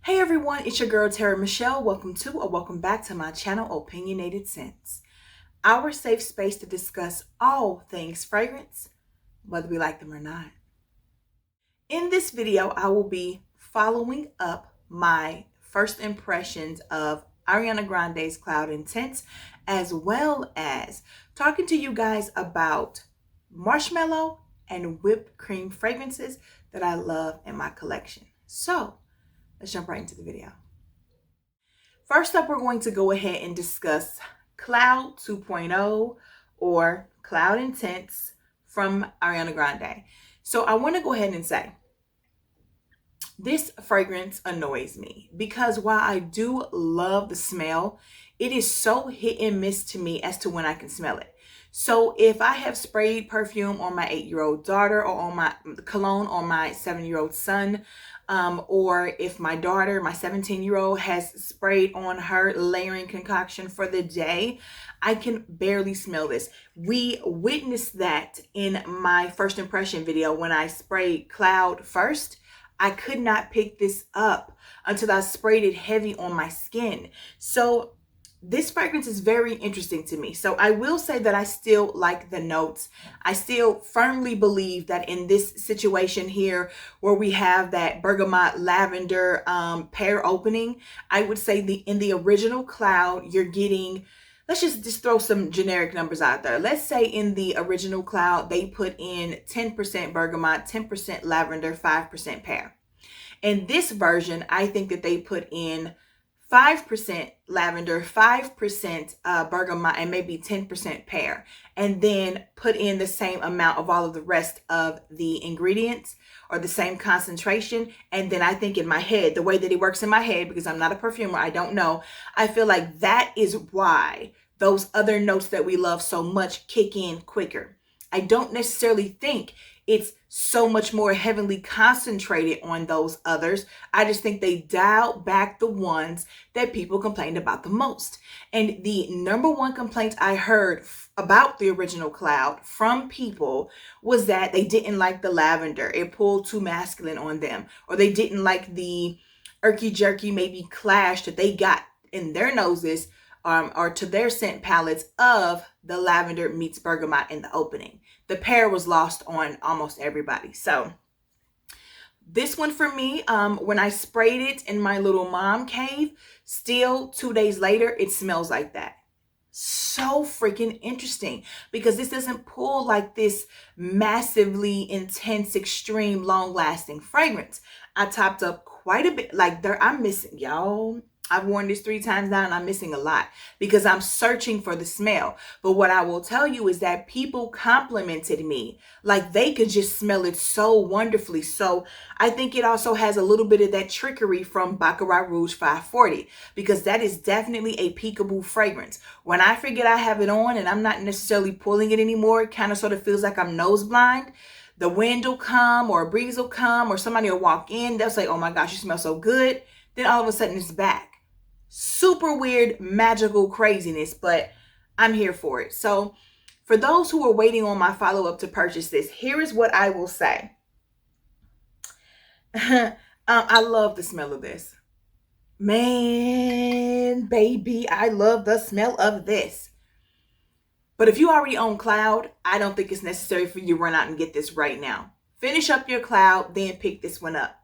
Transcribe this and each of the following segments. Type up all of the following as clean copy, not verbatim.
Hey everyone, it's your girl TeraMichelle. Welcome to or welcome back to my channel, Opinionated Scents, our safe space to discuss all things fragrance, whether we like them or not. In this video, I will be following up my first impressions of Ariana Grande's Cloud Intense, as well as talking to you guys about marshmallow and whipped cream fragrances that I love in my collection. So let's jump right into the video. First up, we're going to go ahead and discuss Cloud 2.0 or Cloud Intense from Ariana Grande. So I want to go ahead and say, this fragrance annoys me because while I do love the smell, it is so hit and miss to me as to when I can smell it. So if I have sprayed perfume on my 8-year-old daughter or on my cologne on my 7-year-old son, or if my daughter, my 17-year-old, has sprayed on her layering concoction for the day, I can barely smell this. We witnessed that in my first impression video when I sprayed Cloud first. I could not pick this up until I sprayed it heavy on my skin. So this fragrance is very interesting to me. So I will say that I still like the notes. I still firmly believe that in this situation here where we have that bergamot lavender pear opening, I would say in the original Cloud, you're getting, let's just throw some generic numbers out there. Let's say in the original Cloud, they put in 10% bergamot, 10% lavender, 5% pear. In this version, I think that they put in 5% lavender, 5% bergamot, and maybe 10% pear, and then put in the same amount of all of the rest of the ingredients or the same concentration. And then I think in my head, the way that it works in my head, because I'm not a perfumer, I don't know, I feel like that is why those other notes that we love so much kick in quicker. I don't necessarily think it's so much more heavily concentrated on those others. I just think they dialed back the ones that people complained about the most. And the number one complaint I heard about the original Cloud from people was that they didn't like the lavender. It pulled too masculine on them. Or they didn't like the irky jerky, maybe clash that they got in their noses or to their scent palettes of the lavender meets bergamot in the opening. The pear was lost on almost everybody. So this one for me, when I sprayed it in my little mom cave, still 2 days later, it smells like that. So freaking interesting, because this doesn't pull like this massively intense, extreme, long-lasting fragrance. I topped up quite a bit. Like I'm missing, y'all. I've worn this 3 times now and I'm missing a lot because I'm searching for the smell. But what I will tell you is that people complimented me like they could just smell it so wonderfully. So I think it also has a little bit of that trickery from Baccarat Rouge 540, because that is definitely a peekaboo fragrance. When I forget I have it on and I'm not necessarily pulling it anymore, it kind of sort of feels like I'm nose blind. The wind will come or a breeze will come or somebody will walk in. They'll say, oh my gosh, you smell so good. Then all of a sudden it's back. Super weird, magical craziness, but I'm here for it. So for those who are waiting on my follow-up to purchase this, here is what I will say. I love the smell of this. Man, baby, I love the smell of this. But if you already own Cloud, I don't think it's necessary for you to run out and get this right now. Finish up your Cloud, then pick this one up.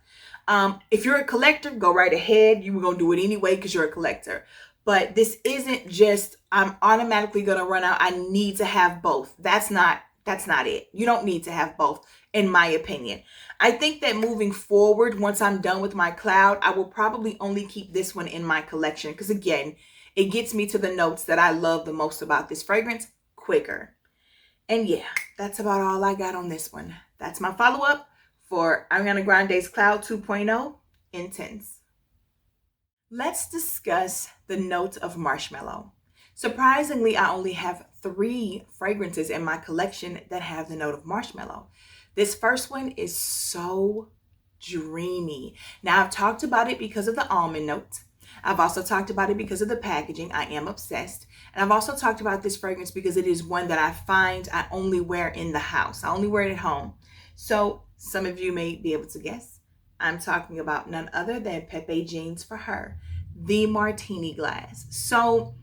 If you're a collector, go right ahead. You were going to do it anyway because you're a collector. But this isn't just, I'm automatically going to run out. I need to have both. That's not it. You don't need to have both, in my opinion. I think that moving forward, once I'm done with my Cloud, I will probably only keep this one in my collection because, again, it gets me to the notes that I love the most about this fragrance quicker. And yeah, that's about all I got on this one. That's my follow-up for Ariana Grande's Cloud 2.0 Intense. Let's discuss the note of marshmallow. Surprisingly, I only have 3 fragrances in my collection that have the note of marshmallow. This first one is so dreamy. Now, I've talked about it because of the almond note. I've also talked about it because of the packaging. I am obsessed. And I've also talked about this fragrance because it is one that I find I only wear in the house. I only wear it at home. So some of you may be able to guess. I'm talking about none other than Pepe Jeans For Her, the martini glass. So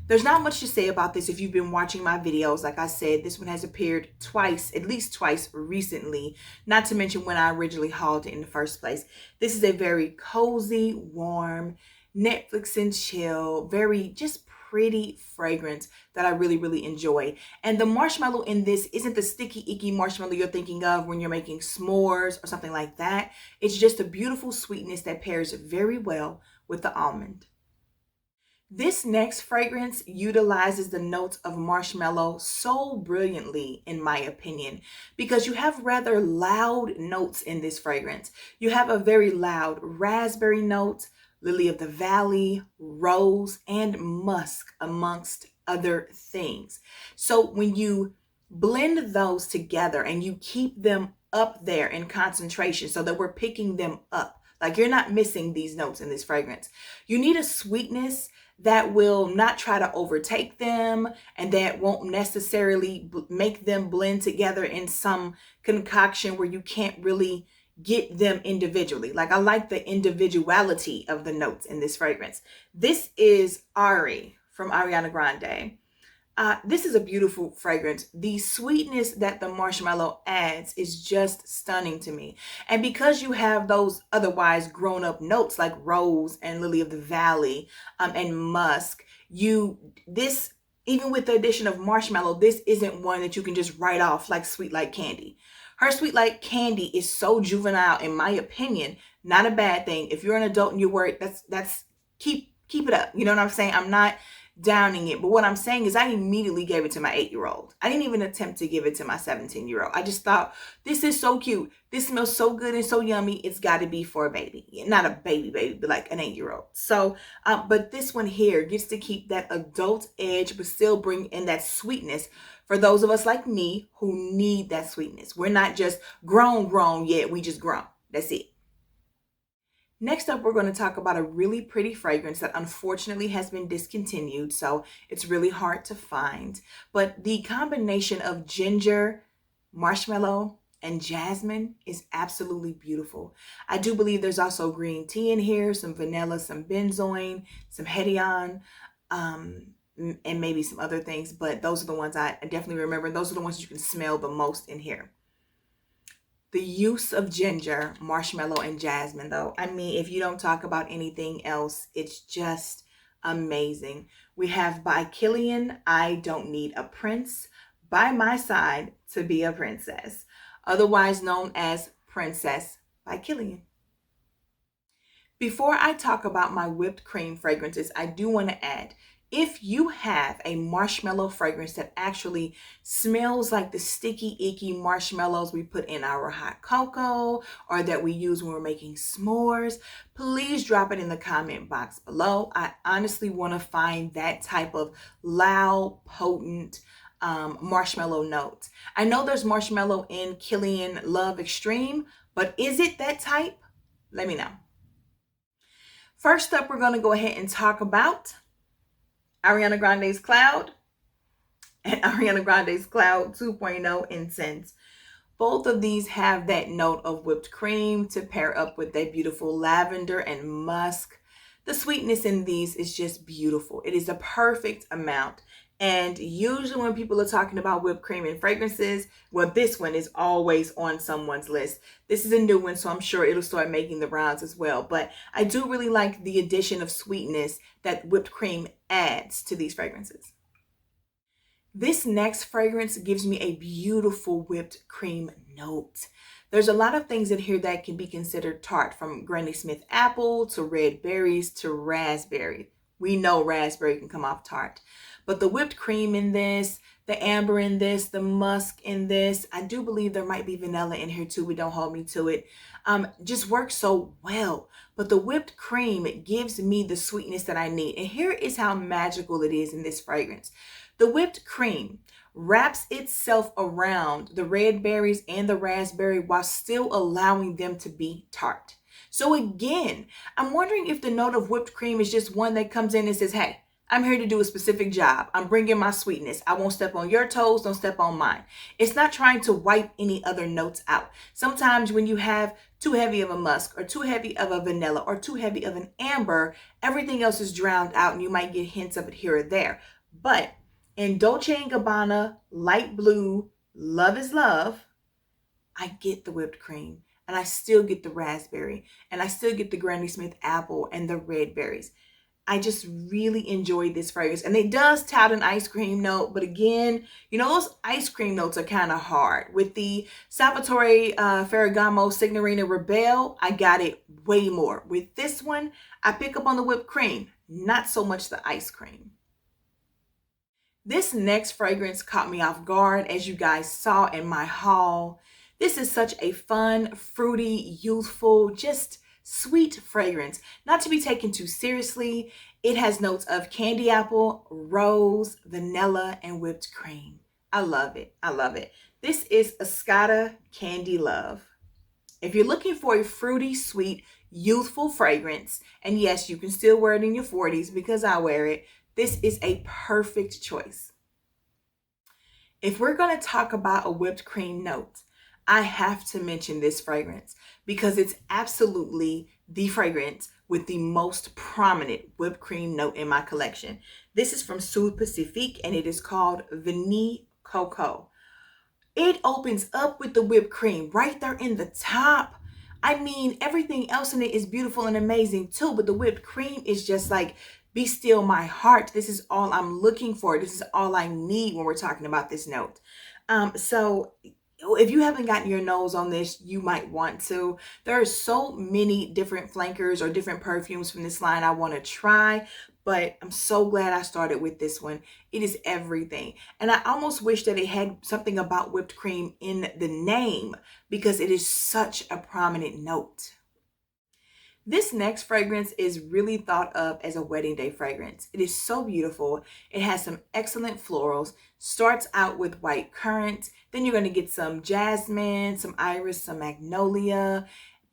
there's not much to say about this if you've been watching my videos. Like I said, this one has appeared twice, at least twice recently, not to mention when I originally hauled it in the first place. This is a very cozy, warm, Netflix and chill, very just pretty fragrance that I really, really enjoy. And the marshmallow in this isn't the sticky, icky marshmallow you're thinking of when you're making s'mores or something like that. It's just a beautiful sweetness that pairs very well with the almond. This next fragrance utilizes the notes of marshmallow so brilliantly, in my opinion, because you have rather loud notes in this fragrance. You have a very loud raspberry note, lily of the valley, rose, and musk, amongst other things. So when you blend those together and you keep them up there in concentration so that we're picking them up, like you're not missing these notes in this fragrance. You need a sweetness that will not try to overtake them and that won't necessarily make them blend together in some concoction where you can't really get them individually. Like I like the individuality of the notes in this fragrance. This is Ari from Ariana Grande. This is a beautiful fragrance. The sweetness that the marshmallow adds is just stunning to me. And because you have those otherwise grown-up notes like rose and lily of the valley and musk, this, even with the addition of marshmallow, this isn't one that you can just write off like Sweet Like Candy. Her Sweet Like Candy is so juvenile, in my opinion. Not a bad thing. If you're an adult and you're worried, that's keep it up. You know what I'm saying? I'm not downing it, but what I'm saying is I immediately gave it to my 8-year-old. I didn't even attempt to give it to my 17-year-old. I just thought, this is so cute. This smells so good and so yummy. It's got to be for a baby. Not a baby, but like an 8-year-old. So, but this one here gets to keep that adult edge, but still bring in that sweetness for those of us like me who need that sweetness. We're not just grown yet. We just grown. That's it. Next up, we're going to talk about a really pretty fragrance that unfortunately has been discontinued, so it's really hard to find. But the combination of ginger, marshmallow, and jasmine is absolutely beautiful. I do believe there's also green tea in here, some vanilla, some benzoin, some hedion, and maybe some other things, but those are the ones I definitely remember. Those are the ones you can smell the most in here. The use of ginger, marshmallow, and jasmine, though, I mean, if you don't talk about anything else, it's just amazing. We have by Kilian, I Don't Need a Prince, by my side to be a princess, otherwise known as Princess by Kilian. Before I talk about my whipped cream fragrances, I do want to add, if you have a marshmallow fragrance that actually smells like the sticky, icky marshmallows we put in our hot cocoa or that we use when we're making s'mores, please drop it in the comment box below. I honestly want to find that type of loud, potent marshmallow note. I know there's marshmallow in Kilian Love Extreme, but is it that type? Let me know. First up, we're going to go ahead and talk about Ariana Grande's Cloud and Ariana Grande's Cloud 2.0 Incense. Both of these have that note of whipped cream to pair up with that beautiful lavender and musk. The sweetness in these is just beautiful. It is a perfect amount. And usually when people are talking about whipped cream and fragrances, well, this one is always on someone's list. This is a new one, so I'm sure it'll start making the rounds as well. But I do really like the addition of sweetness that whipped cream adds to these fragrances. This next fragrance gives me a beautiful whipped cream note. There's a lot of things in here that can be considered tart, from Granny Smith apple to red berries to raspberry. We know raspberry can come off tart. But the whipped cream in this, the amber in this, the musk in this, I do believe there might be vanilla in here too, but don't hold me to it, just works so well. But the whipped cream, it gives me the sweetness that I need. And here is how magical it is in this fragrance. The whipped cream wraps itself around the red berries and the raspberry while still allowing them to be tart. So again, I'm wondering if the note of whipped cream is just one that comes in and says, hey, I'm here to do a specific job. I'm bringing my sweetness. I won't step on your toes. Don't step on mine. It's not trying to wipe any other notes out. Sometimes when you have too heavy of a musk or too heavy of a vanilla or too heavy of an amber, everything else is drowned out and you might get hints of it here or there. But in Dolce & Gabbana, light blue, Love is Love, I get the whipped cream and I still get the raspberry and I still get the Granny Smith apple and the red berries. I just really enjoy this fragrance. And it does tout an ice cream note, but again, you know, those ice cream notes are kind of hard. With the Salvatore Ferragamo Signorina Rebelle, I got it way more. With this one, I pick up on the whipped cream, not so much the ice cream. This next fragrance caught me off guard, as you guys saw in my haul. This is such a fun, fruity, youthful, just sweet fragrance, not to be taken too seriously. It has notes of candy apple, rose, vanilla, and whipped cream. I love it. I love it. This is Escada Candy Love. If you're looking for a fruity, sweet, youthful fragrance, and yes, you can still wear it in your 40s because I wear it, this is a perfect choice. If we're going to talk about a whipped cream note, I have to mention this fragrance because it's absolutely the fragrance with the most prominent whipped cream note in my collection. This is from Pacifique and it is called Vanille Coco. It opens up with the whipped cream right there in the top. I mean, everything else in it is beautiful and amazing too, but the whipped cream is just like, be still my heart. This is all I'm looking for. This is all I need when we're talking about this note. So if you haven't gotten your nose on this, you might want to. There are so many different flankers or different perfumes from this line I want to try, but I'm so glad I started with this one. It is everything. And I almost wish that it had something about whipped cream in the name because it is such a prominent note. This next fragrance is really thought of as a wedding day fragrance. It is so beautiful. It has some excellent florals. Starts out with white currant. Then you're going to get some jasmine, some iris, some magnolia.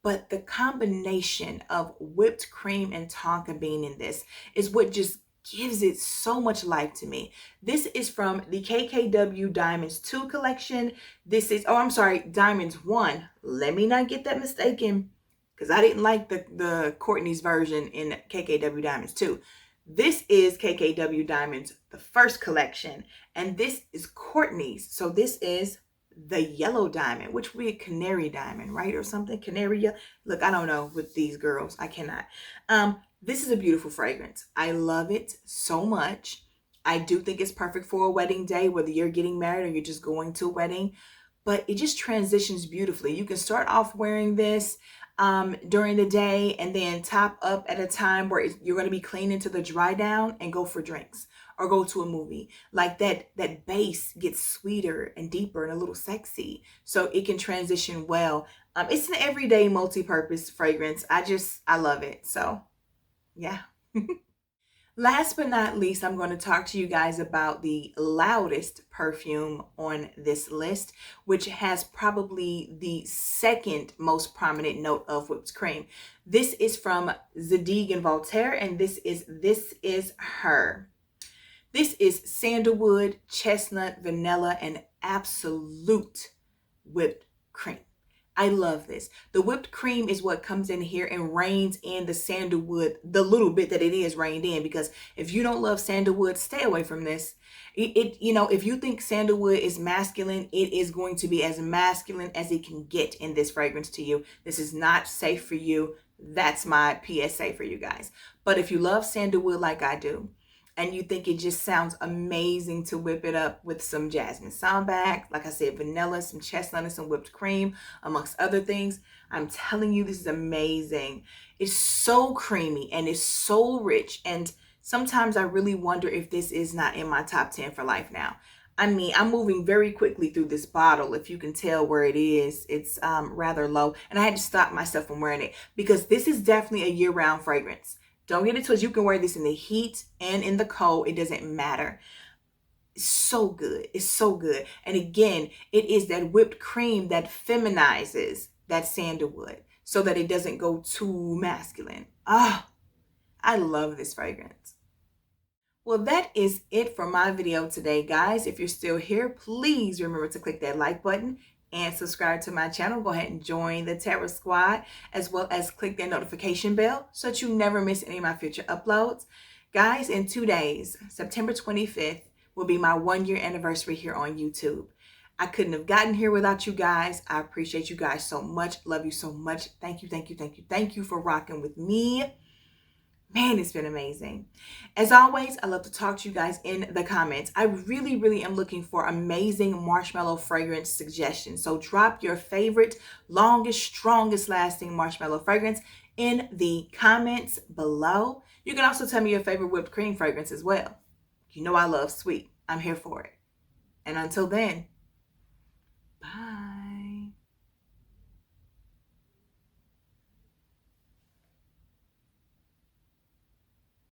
But the combination of whipped cream and tonka bean in this is what just gives it so much life to me. This is from the KKW Diamonds 2 collection. This is, Diamonds 1. Let me not get that mistaken, because I didn't like the Kourtney's version in KKW Diamonds 2. This is KKW Diamonds, the first collection, and this is Kourtney's. So this is the yellow diamond, which would be a canary diamond, right? Or something, canary. Look, I don't know with these girls. I cannot. This is a beautiful fragrance. I love it so much. I do think it's perfect for a wedding day, whether you're getting married or you're just going to a wedding. But it just transitions beautifully. You can start off wearing this during the day and then top up at a time where you're going to be clean into the dry down and go for drinks or go to a movie. Like that base gets sweeter and deeper and a little sexy, so it can transition well. It's an everyday multi-purpose fragrance. I love it. So yeah. Last but not least, I'm going to talk to you guys about the loudest perfume on this list, which has probably the second most prominent note of whipped cream. This is from Zadig and Voltaire, and this is Her. This is sandalwood, chestnut, vanilla, and absolute whipped cream. I love this. The whipped cream is what comes in here and reigns in the sandalwood, the little bit that it is reined in, because if you don't love sandalwood, stay away from this. If you think sandalwood is masculine, it is going to be as masculine as it can get in this fragrance to you. This is not safe for you. That's my PSA for you guys. But if you love sandalwood like I do, and you think it just sounds amazing to whip it up with some jasmine sambac, like I said, vanilla, some chestnut, and some whipped cream, amongst other things, I'm telling you, this is amazing. It's so creamy and it's so rich. And sometimes I really wonder if this is not in my top 10 for life now. I mean, I'm moving very quickly through this bottle. If you can tell where it is, it's rather low. And I had to stop myself from wearing it because this is definitely a year-round fragrance. Don't get it twisted. You can wear this in the heat and in the cold. It doesn't matter. It's so good. It's so good. And again, it is that whipped cream that feminizes that sandalwood so that it doesn't go too masculine. I love this fragrance. Well, that is it for my video today, guys. If you're still here, please remember to click that like button and subscribe to my channel. Go ahead and join the Terra Squad, as well as click that notification bell so that you never miss any of my future uploads. Guys, in 2 days, September 25th, will be my 1-year anniversary here on YouTube. I couldn't have gotten here without you guys. I appreciate you guys so much. Love you so much. Thank you, thank you, thank you, thank you for rocking with me. Man, it's been amazing. As always, I love to talk to you guys in the comments. I really, really am looking for amazing marshmallow fragrance suggestions. So drop your favorite, longest, strongest lasting marshmallow fragrance in the comments below. You can also tell me your favorite whipped cream fragrance as well. You know I love sweet. I'm here for it. And until then, bye.